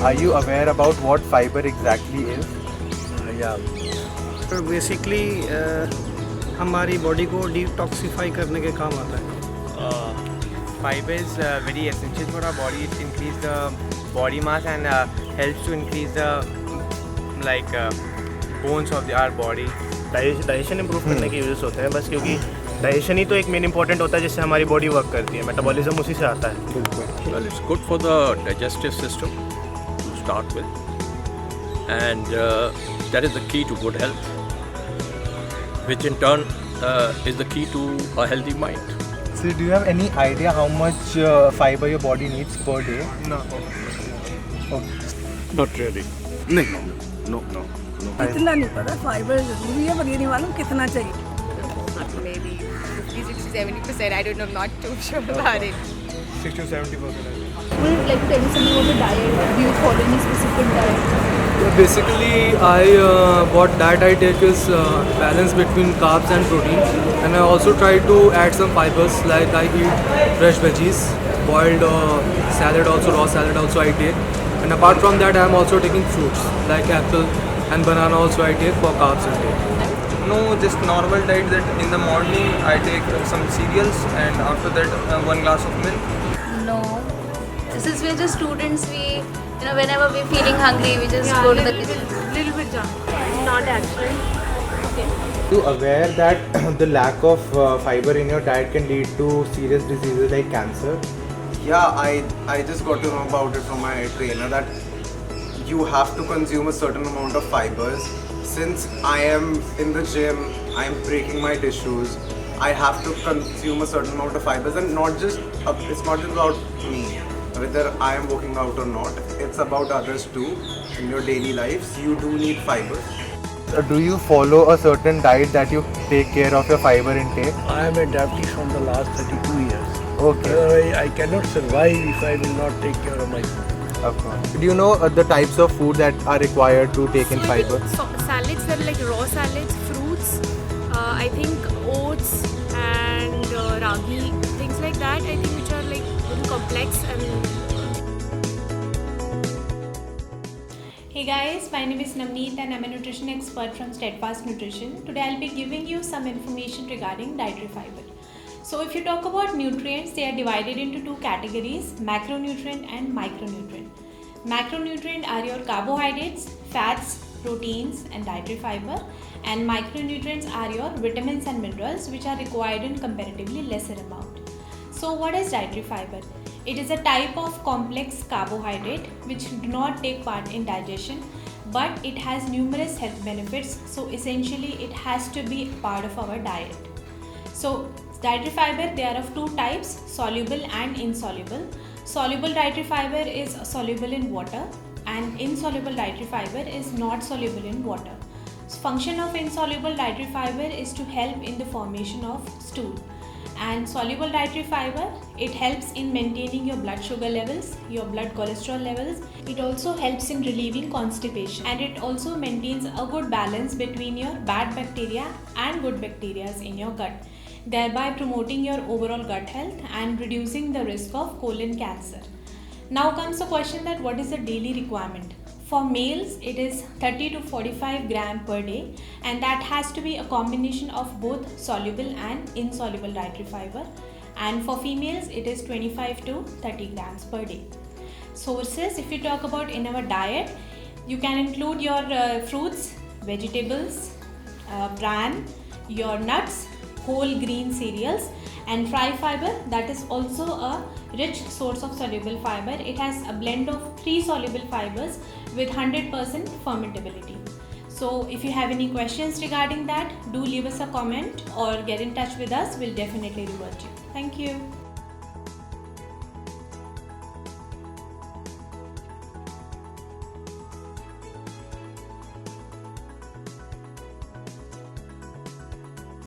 Are you aware about what fiber exactly is? Yeah. Basically हमारी body को detoxify करने के काम आता है. Fiber is very essential for our body. It increases the body mass and helps to increase the bones of our body. Digestion improve करने के uses होते हैं बस, क्योंकि डाइजेशन ही तो एक मेन इंपॉर्टेंट होता है जिससे हमारी बॉडी वर्क करती है. मेटाबॉलिज्म उसी से आता है. Well, it's good for the digestive system to start with, and that is the key to good health, which in turn is the key to a healthy mind. So do you have any idea how much fiber your body needs per day? No. Not really. No. इतना नहीं पता. Fibre जरूरी है पर ये नहीं मालूम कितना चाहिए. Maybe 50-70%. I don't know. Not too sure about it. 60-70%. Would you like to tell me something about the diet? Do you follow any specific diet? Basically, what diet I take is balance between carbs and protein, and I also try to add some fibers. Like I eat fresh veggies, boiled salad, also raw salad also I take. And apart from that, I am also taking fruits like apple and banana also I take for carbs intake. No, just normal diet. That in the morning I take some cereals, and after that 1 glass of milk. No. Since we're just students, whenever we're feeling hungry, we just go to the kitchen. Little bit junk. Not actually. Are you aware that the lack of fiber in your diet can lead to serious diseases like cancer? Yeah, I just got to know about it from my trainer that you have to consume a certain amount of fibers. Since I am in the gym, I am breaking my tissues. I have to consume a certain amount of fibers, and it's not just about me, whether I am working out or not. It's about others too. In your daily lives, you do need fibers. Do you follow a certain diet that you take care of your fiber intake? I am a diabetic from the last 32 years. Okay. I cannot survive if I will not take care of my food. Of course. Do you know the types of food that are required to take in fiber? Salads, that are like raw salads, fruits, I think oats and ragi, things like that. I think which are like very complex and. Hey guys, my name is Navneet and I'm a nutrition expert from Steadfast Nutrition. Today I'll be giving you some information regarding dietary fiber. So if you talk about nutrients, they are divided into two categories, macronutrient and micronutrient. Macronutrient are your carbohydrates, fats, proteins and dietary fiber, and micronutrients are your vitamins and minerals which are required in comparatively lesser amount. So what is dietary fiber? It is a type of complex carbohydrate which do not take part in digestion, but it has numerous health benefits, so essentially it has to be part of our diet. So dietary fiber, they are of two types, soluble and insoluble. Soluble dietary fiber is soluble in water, and insoluble dietary fiber is not soluble in water. So function of insoluble dietary fiber is to help in the formation of stool. And soluble dietary fiber, it helps in maintaining your blood sugar levels, your blood cholesterol levels. It also helps in relieving constipation, and it also maintains a good balance between your bad bacteria and good bacteria in your gut, thereby promoting your overall gut health and reducing the risk of colon cancer. Now comes the question that what is the daily requirement? For males, it is 30 to 45 gram per day, and that has to be a combination of both soluble and insoluble dietary fiber. And for females, it is 25 to 30 grams per day. Sources, if you talk about in our diet, you can include your fruits, vegetables, bran, your nuts, whole green cereals, and fry fiber, that is also a rich source of soluble fiber. It has a blend of 3 soluble fibers with 100% fermentability. So if you have any questions regarding that, do leave us a comment or get in touch with us. We'll definitely revert you. Thank you.